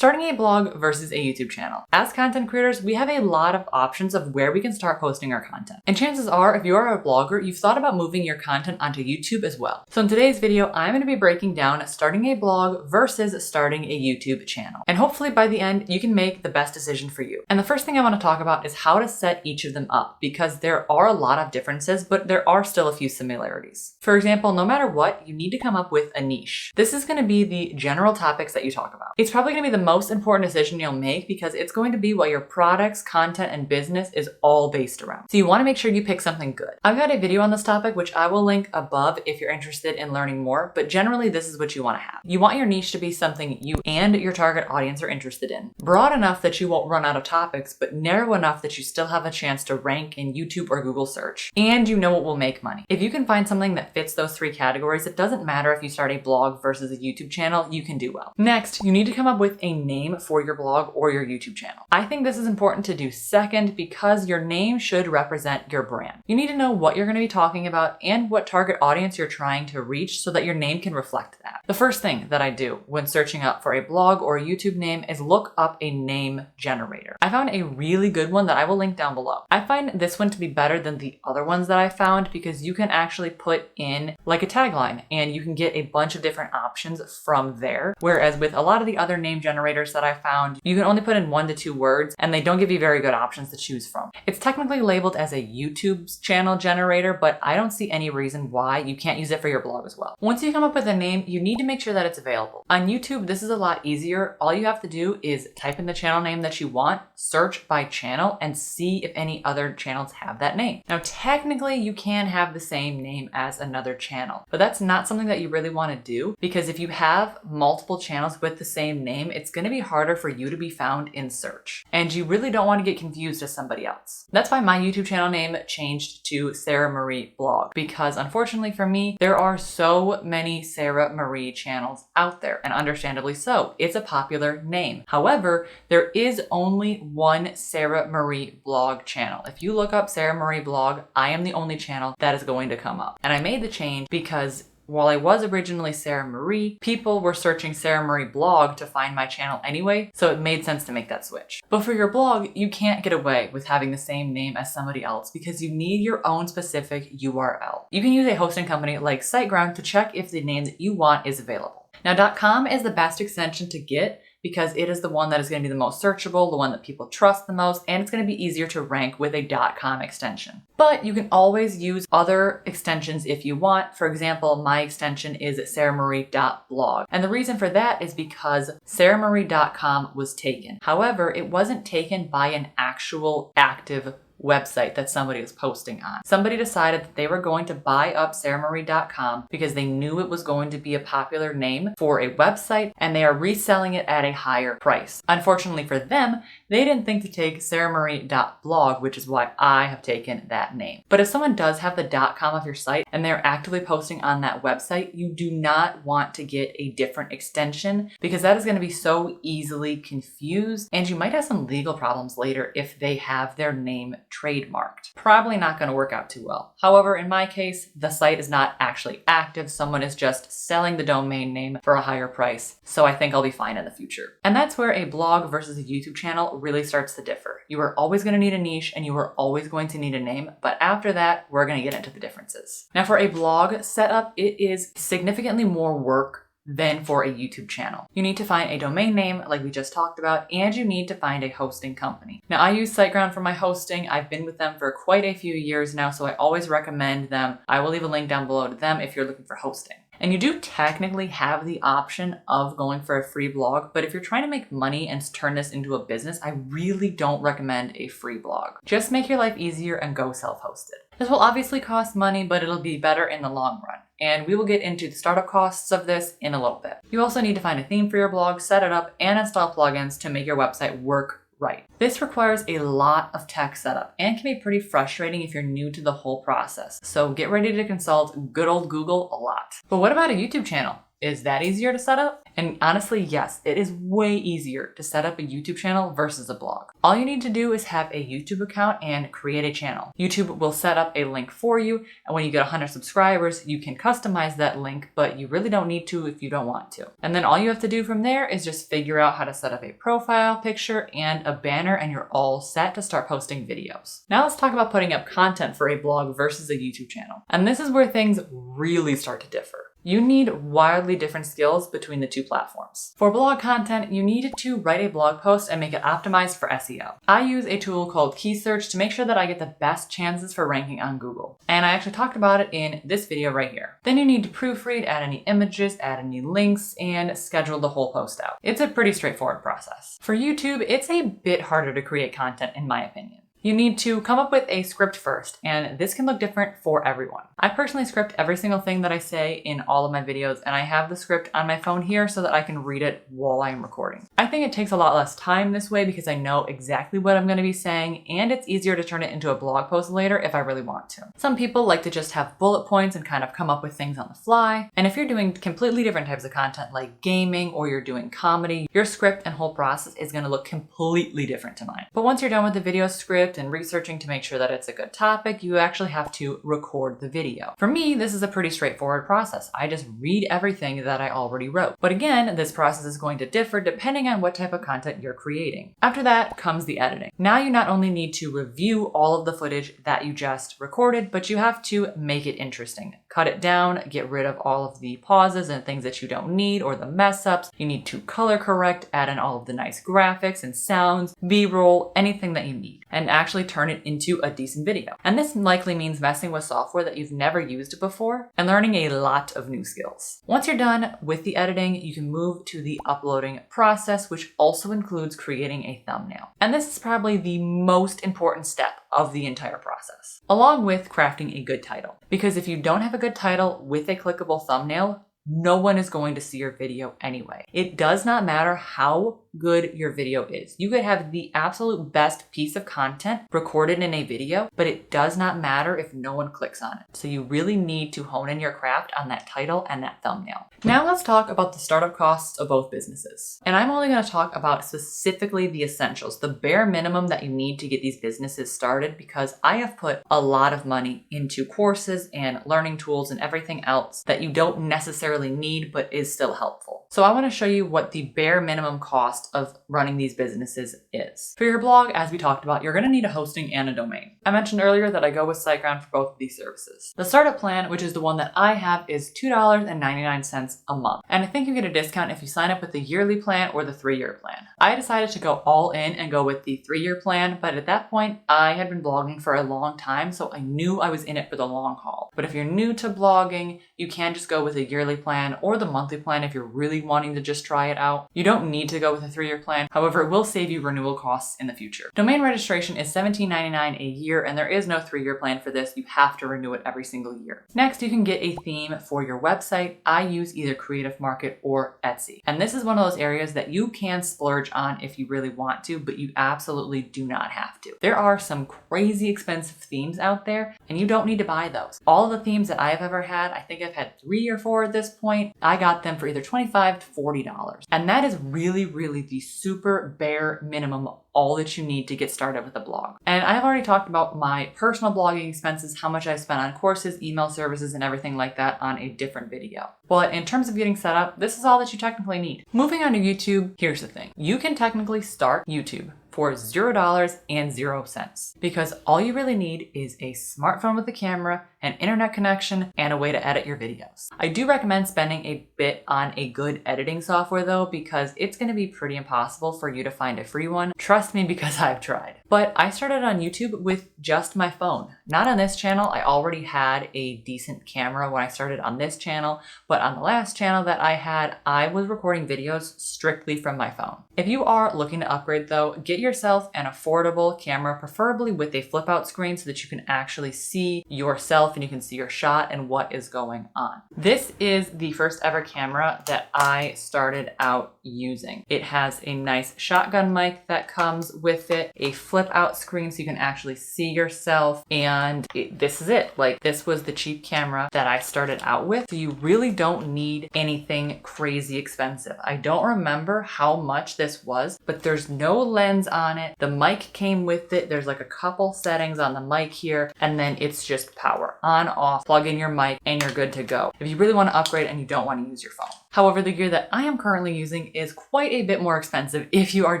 Starting a blog versus a YouTube channel. As content creators, we have a lot of options of where we can start posting our content. And chances are, if you are a blogger, you've thought about moving your content onto YouTube as well. So in today's video, I'm going to be breaking down starting a blog versus starting a YouTube channel. And hopefully by the end, you can make the best decision for you. And the first thing I want to talk about is how to set each of them up, because there are a lot of differences, but there are still a few similarities. For example, no matter what, you need to come up with a niche. This is going to be the general topics that you talk about. It's probably going to be the most important decision you'll make because it's going to be what your products, content, and business is all based around. So you want to make sure you pick something good. I've got a video on this topic, which I will link above if you're interested in learning more, but generally this is what you want to have. You want your niche to be something you and your target audience are interested in. Broad enough that you won't run out of topics, but narrow enough that you still have a chance to rank in YouTube or Google search. And you know it will make money. If you can find something that fits those three categories, it doesn't matter if you start a blog versus a YouTube channel, you can do well. Next, you need to come up with a name for your blog or your YouTube channel. I think this is important to do second because your name should represent your brand. You need to know what you're going to be talking about and what target audience you're trying to reach so that your name can reflect that. The first thing that I do when searching up for a blog or a YouTube name is look up a name generator. I found a really good one that I will link down below. I find this one to be better than the other ones that I found because you can actually put in like a tagline and you can get a bunch of different options from there. Whereas with a lot of the other name generators that I found, you can only put in 1 to 2 words and they don't give you very good options to choose from. It's technically labeled as a YouTube channel generator, but I don't see any reason why you can't use it for your blog as well. Once you come up with a name, you need to make sure that it's available. On YouTube, this is a lot easier. All you have to do is type in the channel name that you want, search by channel, and see if any other channels have that name. Now, technically, you can have the same name as another channel, but that's not something that you really want to do because if you have multiple channels with the same name, it's going to be harder for you to be found in search. And you really don't want to get confused as somebody else. That's why my YouTube channel name changed to Sarah Marie Blog, because unfortunately for me, there are so many Sarah Marie channels out there, and understandably so. It's a popular name. However, there is only one Sarah Marie Blog channel. If you look up Sarah Marie Blog, I am the only channel that is going to come up. And I made the change because while I was originally Sarah Marie, people were searching Sarah Marie Blog to find my channel anyway, so it made sense to make that switch. But for your blog, you can't get away with having the same name as somebody else because you need your own specific URL. You can use a hosting company like SiteGround to check if the name that you want is available. Now, .com is the best extension to get because it is the one that is going to be the most searchable, the one that people trust the most, and it's going to be easier to rank with a .com extension. But you can always use other extensions if you want. For example, my extension is sarahmarie.blog. And the reason for that is because sarahmarie.com was taken. However, it wasn't taken by an actual active website that somebody was posting on. Somebody decided that they were going to buy up sarahmarie.com because they knew it was going to be a popular name for a website and they are reselling it at a higher price. Unfortunately for them, they didn't think to take sarahmarie.blog, which is why I have taken that name. But if someone does have the .com of your site and they're actively posting on that website, you do not want to get a different extension because that is going to be so easily confused and you might have some legal problems later if they have their name trademarked. Probably not going to work out too well. However, in my case, the site is not actually active. Someone is just selling the domain name for a higher price. So I think I'll be fine in the future. And that's where a blog versus a YouTube channel really starts to differ. You are always going to need a niche and you are always going to need a name. But after that, we're going to get into the differences. Now for a blog setup, it is significantly more work than for a YouTube channel. You need to find a domain name like we just talked about, and you need to find a hosting company. Now I use SiteGround for my hosting. I've been with them for quite a few years now, so I always recommend them. I will leave a link down below to them if you're looking for hosting. And you do technically have the option of going for a free blog, but if you're trying to make money and turn this into a business, I really don't recommend a free blog. Just make your life easier and go self-hosted. This will obviously cost money, but it'll be better in the long run. And we will get into the startup costs of this in a little bit. You also need to find a theme for your blog, set it up, and install plugins to make your website work right. This requires a lot of tech setup and can be pretty frustrating if you're new to the whole process. So get ready to consult good old Google a lot. But what about a YouTube channel? Is that easier to set up? And honestly, yes, it is way easier to set up a YouTube channel versus a blog. All you need to do is have a YouTube account and create a channel. YouTube will set up a link for you, and when you get 100 subscribers, you can customize that link, but you really don't need to if you don't want to. And then all you have to do from there is just figure out how to set up a profile picture and a banner, and you're all set to start posting videos. Now let's talk about putting up content for a blog versus a YouTube channel. And this is where things really start to differ. You need wildly different skills between the two platforms. For blog content, you need to write a blog post and make it optimized for SEO. I use a tool called Keysearch to make sure that I get the best chances for ranking on Google. And I actually talked about it in this video right here. Then you need to proofread, add any images, add any links, and schedule the whole post out. It's a pretty straightforward process. For YouTube, it's a bit harder to create content in my opinion. You need to come up with a script first, and this can look different for everyone. I personally script every single thing that I say in all of my videos, and I have the script on my phone here so that I can read it while I'm recording. I think it takes a lot less time this way because I know exactly what I'm going to be saying, and it's easier to turn it into a blog post later if I really want to. Some people like to just have bullet points and kind of come up with things on the fly, and if you're doing completely different types of content like gaming or you're doing comedy, your script and whole process is going to look completely different to mine. But once you're done with the video script and researching to make sure that it's a good topic, you actually have to record the video. For me, this is a pretty straightforward process. I just read everything that I already wrote. But again, this process is going to differ depending on what type of content you're creating. After that comes the editing. Now you not only need to review all of the footage that you just recorded, but you have to make it interesting. Cut it down, get rid of all of the pauses and things that you don't need or the mess ups. You need to color correct, add in all of the nice graphics and sounds, B-roll, anything that you need, and actually turn it into a decent video. And this likely means messing with software that you've never used before and learning a lot of new skills. Once you're done with the editing, you can move to the uploading process, which also includes creating a thumbnail. And this is probably the most important step of the entire process, along with crafting a good title. Because if you don't have a good title with a clickable thumbnail, no one is going to see your video anyway. It does not matter how good your video is. You could have the absolute best piece of content recorded in a video, but it does not matter if no one clicks on it. So you really need to hone in your craft on that title and that thumbnail. Now let's talk about the startup costs of both businesses. And I'm only going to talk about specifically the essentials, the bare minimum that you need to get these businesses started, because I have put a lot of money into courses and learning tools and everything else that you don't necessarily need, but is still helpful. So I want to show you what the bare minimum cost of running these businesses is. For your blog, as we talked about, you're going to need a hosting and a domain. I mentioned earlier that I go with SiteGround for both of these services. The startup plan, which is the one that I have, is $2.99 a month. And I think you get a discount if you sign up with the yearly plan or the 3-year plan. I decided to go all in and go with the 3-year plan, but at that point, I had been blogging for a long time, so I knew I was in it for the long haul. But if you're new to blogging, you can just go with a yearly plan or the monthly plan if you're really wanting to just try it out. You don't need to go with a 3-year plan. However, it will save you renewal costs in the future. Domain registration is $17.99 a year, and there is no 3-year plan for this. You have to renew it every single year. Next, you can get a theme for your website. I use either Creative Market or Etsy. And this is one of those areas that you can splurge on if you really want to, but you absolutely do not have to. There are some crazy expensive themes out there, and you don't need to buy those. All the themes that I've ever had, I think I've had 3 or 4 at this point, I got them for either $25 to $40. And that is really the super bare minimum of all that you need to get started with a blog. And I've already talked about my personal blogging expenses, how much I spent on courses, email services, and everything like that on a different video. But in terms of getting set up, this is all that you technically need. Moving on to YouTube, here's the thing. You can technically start YouTube for $0 and 0 cents because all you really need is a smartphone with a camera, an internet connection, and a way to edit your videos. I do recommend spending a bit on a good editing software though, because it's going to be pretty impossible for you to find a free one. Trust me, because I've tried. But I started on YouTube with just my phone. Not on this channel. I already had a decent camera when I started on this channel, but on the last channel that I had, I was recording videos strictly from my phone. If you are looking to upgrade though, get yourself an affordable camera, preferably with a flip out screen so that you can actually see yourself and you can see your shot and what is going on. This is the first ever camera that I started out using. It has a nice shotgun mic that comes with it, a flip flip out screen so you can actually see yourself. And this is it. Like, this was the cheap camera that I started out with. So you really don't need anything crazy expensive. I don't remember how much this was, but there's no lens on it. The mic came with it. There's like a couple settings on the mic here, and then it's just power on, off, plug in your mic, and you're good to go if you really want to upgrade and you don't want to use your phone. However, the gear that I am currently using is quite a bit more expensive if you are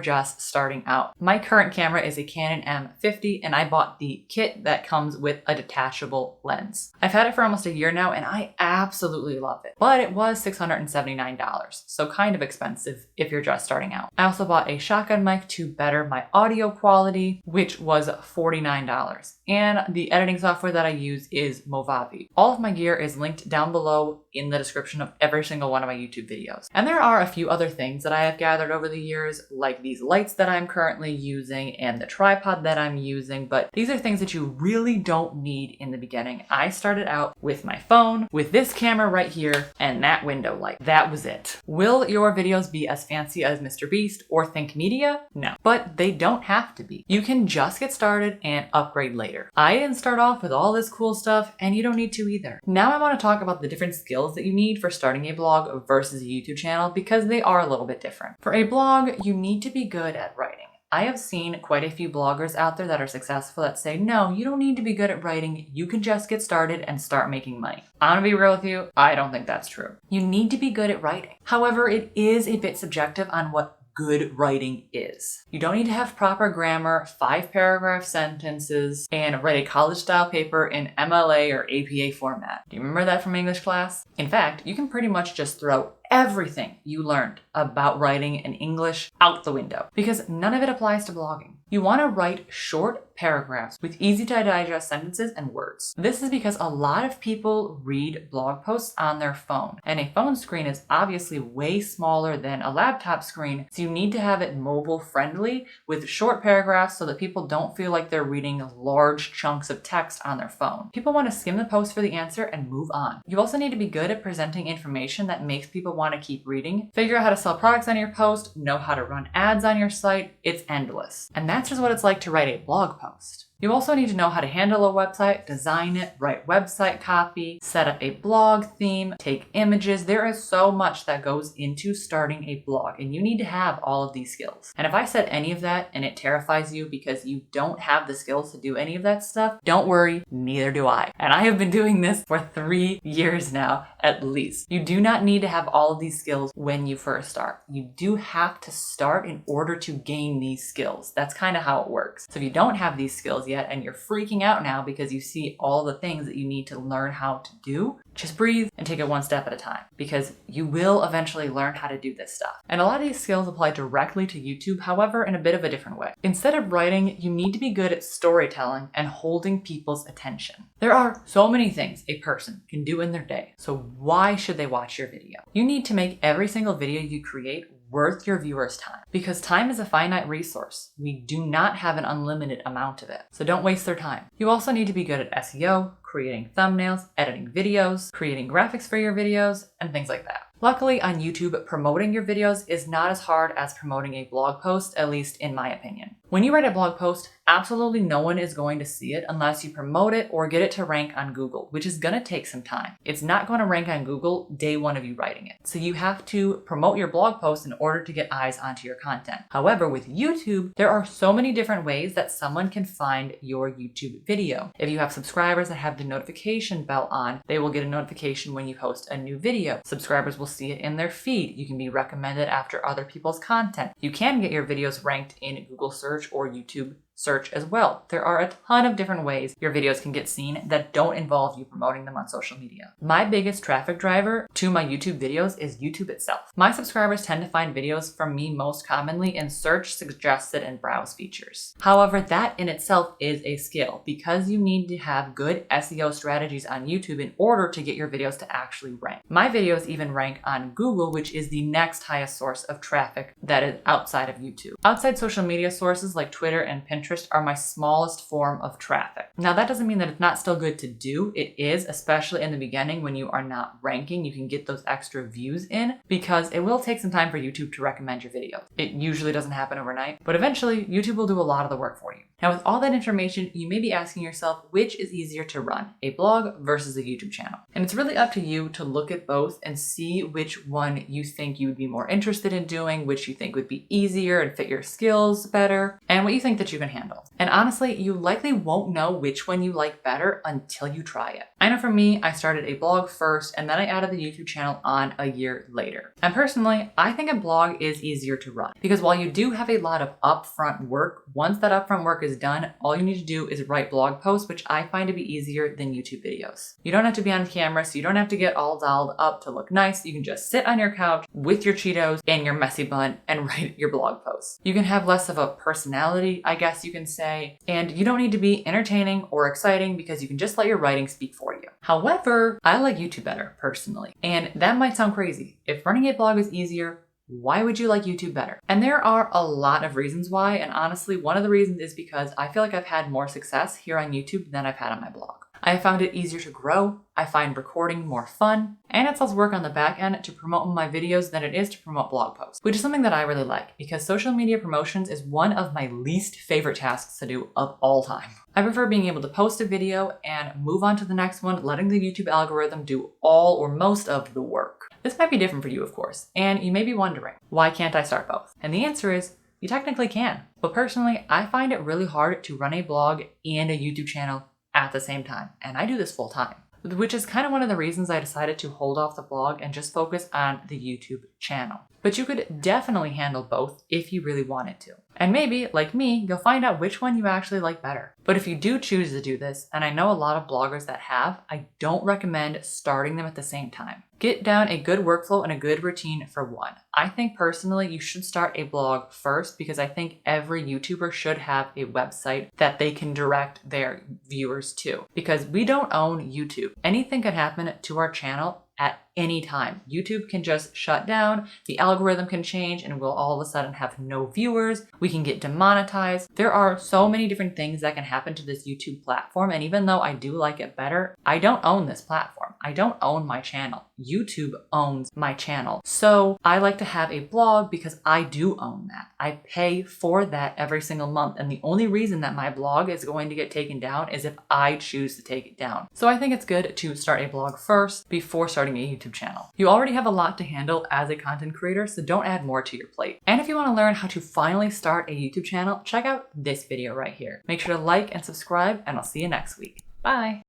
just starting out. My current camera is a Canon M50, and I bought the kit that comes with a detachable lens. I've had it for almost a year now, and I absolutely love it, but it was $679, so kind of expensive if you're just starting out. I also bought a shotgun mic to better my audio quality, which was $49, and the editing software that I use is Movavi. All of my gear is linked down below in the description of every single one of my YouTube videos. And there are a few other things that I have gathered over the years, like these lights that I'm currently using and the tripod that I'm using, but these are things that you really don't need in the beginning. I started out with my phone, with this camera right here, and that window light. That was it. Will your videos be as fancy as Mr. Beast or Think Media? No, but they don't have to be. You can just get started and upgrade later. I didn't start off with all this cool stuff, and you don't need to either. Now I want to talk about the different skills that you need for starting a blog versus a YouTube channel, because they are a little bit different. For a blog, you need to be good at writing. I have seen quite a few bloggers out there that are successful that say, no, you don't need to be good at writing. You can just get started and start making money. I'm gonna be real with you. I don't think that's true. You need to be good at writing. However, it is a bit subjective on what good writing is. You don't need to have proper grammar, 5-paragraph sentences, and write a college-style paper in MLA or APA format. Do you remember that from English class? In fact, you can pretty much just throw everything you learned about writing in English out the window, because none of it applies to blogging. You want to write short paragraphs with easy to digest sentences and words. This is because a lot of people read blog posts on their phone, and a phone screen is obviously way smaller than a laptop screen, so you need to have it mobile friendly with short paragraphs so that people don't feel like they're reading large chunks of text on their phone. People want to skim the post for the answer and move on. You also need to be good at presenting information that makes people want to keep reading. Figure out how to sell products on your post, know how to run ads on your site. It's endless. And that's just what it's like to write a blog post. You also need to know how to handle a website, design it, write website copy, set up a blog theme, take images. There is so much that goes into starting a blog, and you need to have all of these skills. And if I said any of that and it terrifies you because you don't have the skills to do any of that stuff, don't worry, neither do I. And I have been doing this for 3 years now, at least. You do not need to have all of these skills when you first start. You do have to start in order to gain these skills. That's kind of how it works. So if you don't have these skills yet and you're freaking out now because you see all the things that you need to learn how to do, just breathe and take it one step at a time, because you will eventually learn how to do this stuff. And a lot of these skills apply directly to YouTube, however, in a bit of a different way. Instead of writing, you need to be good at storytelling and holding people's attention. There are so many things a person can do in their day, so why should they watch your video? You need to make every single video you create worth your viewers' time, because time is a finite resource. We do not have an unlimited amount of it, so don't waste their time. You also need to be good at SEO, creating thumbnails, editing videos, creating graphics for your videos, and things like that. Luckily, on YouTube, promoting your videos is not as hard as promoting a blog post, at least in my opinion. When you write a blog post, absolutely no one is going to see it unless you promote it or get it to rank on Google, which is going to take some time. It's not going to rank on Google day one of you writing it. So you have to promote your blog post in order to get eyes onto your content. However, with YouTube, there are so many different ways that someone can find your YouTube video. If you have subscribers that have the notification bell on, they will get a notification when you post a new video. Subscribers will see it in their feed. You can be recommended after other people's content. You can get your videos ranked in Google search or YouTube search as well. There are a ton of different ways your videos can get seen that don't involve you promoting them on social media. My biggest traffic driver to my YouTube videos is YouTube itself. My subscribers tend to find videos from me most commonly in search, suggested, and browse features. However, that in itself is a skill, because you need to have good SEO strategies on YouTube in order to get your videos to actually rank. My videos even rank on Google, which is the next highest source of traffic that is outside of YouTube. Outside social media sources like Twitter and Pinterest interest are my smallest form of traffic. Now, that doesn't mean that it's not still good to do. It is, especially in the beginning when you are not ranking. You can get those extra views in because it will take some time for YouTube to recommend your videos. It usually doesn't happen overnight, but eventually YouTube will do a lot of the work for you. Now, with all that information, you may be asking yourself, which is easier to run, a blog versus a YouTube channel? And it's really up to you to look at both and see which one you think you would be more interested in doing, which you think would be easier and fit your skills better, and what you think that you can handle. And honestly, you likely won't know which one you like better until you try it. I know for me, I started a blog first, and then I added the YouTube channel on a year later. And personally, I think a blog is easier to run because while you do have a lot of upfront work, once that upfront work is done, all you need to do is write blog posts, which I find to be easier than YouTube videos. You don't have to be on camera, so you don't have to get all dolled up to look nice. You can just sit on your couch with your Cheetos and your messy bun and write your blog posts. You can have less of a personality, I guess you can say, and you don't need to be entertaining or exciting because you can just let your writing speak for you. However, I like YouTube better personally, and that might sound crazy. If running a blog is easier, why would you like YouTube better? And there are a lot of reasons why, and honestly, one of the reasons is because I feel like I've had more success here on YouTube than I've had on my blog. I have found it easier to grow, I find recording more fun, and it's less work on the back end to promote my videos than it is to promote blog posts, which is something that I really like because social media promotions is one of my least favorite tasks to do of all time. I prefer being able to post a video and move on to the next one, letting the YouTube algorithm do all or most of the work. This might be different for you, of course, and you may be wondering, why can't I start both? And the answer is, you technically can. But personally, I find it really hard to run a blog and a YouTube channel at the same time, and I do this full time, which is kind of one of the reasons I decided to hold off the blog and just focus on the YouTube channel. But you could definitely handle both if you really wanted to. And maybe, like me, you'll find out which one you actually like better. But if you do choose to do this, and I know a lot of bloggers that have, I don't recommend starting them at the same time. Get down a good workflow and a good routine for one. I think personally you should start a blog first because I think every YouTuber should have a website that they can direct their viewers to. Because we don't own YouTube. Anything can happen to our channel at any time. YouTube can just shut down, the algorithm can change, and we'll all of a sudden have no viewers. We can get demonetized. There are so many different things that can happen to this YouTube platform, and even though I do like it better, I don't own this platform. I don't own my channel. YouTube owns my channel. So I like to have a blog because I do own that. I pay for that every single month, and the only reason that my blog is going to get taken down is if I choose to take it down. So I think it's good to start a blog first before starting a YouTube channel. You already have a lot to handle as a content creator, so don't add more to your plate. And if you want to learn how to finally start a YouTube channel, check out this video right here. Make sure to like and subscribe, and I'll see you next week. Bye!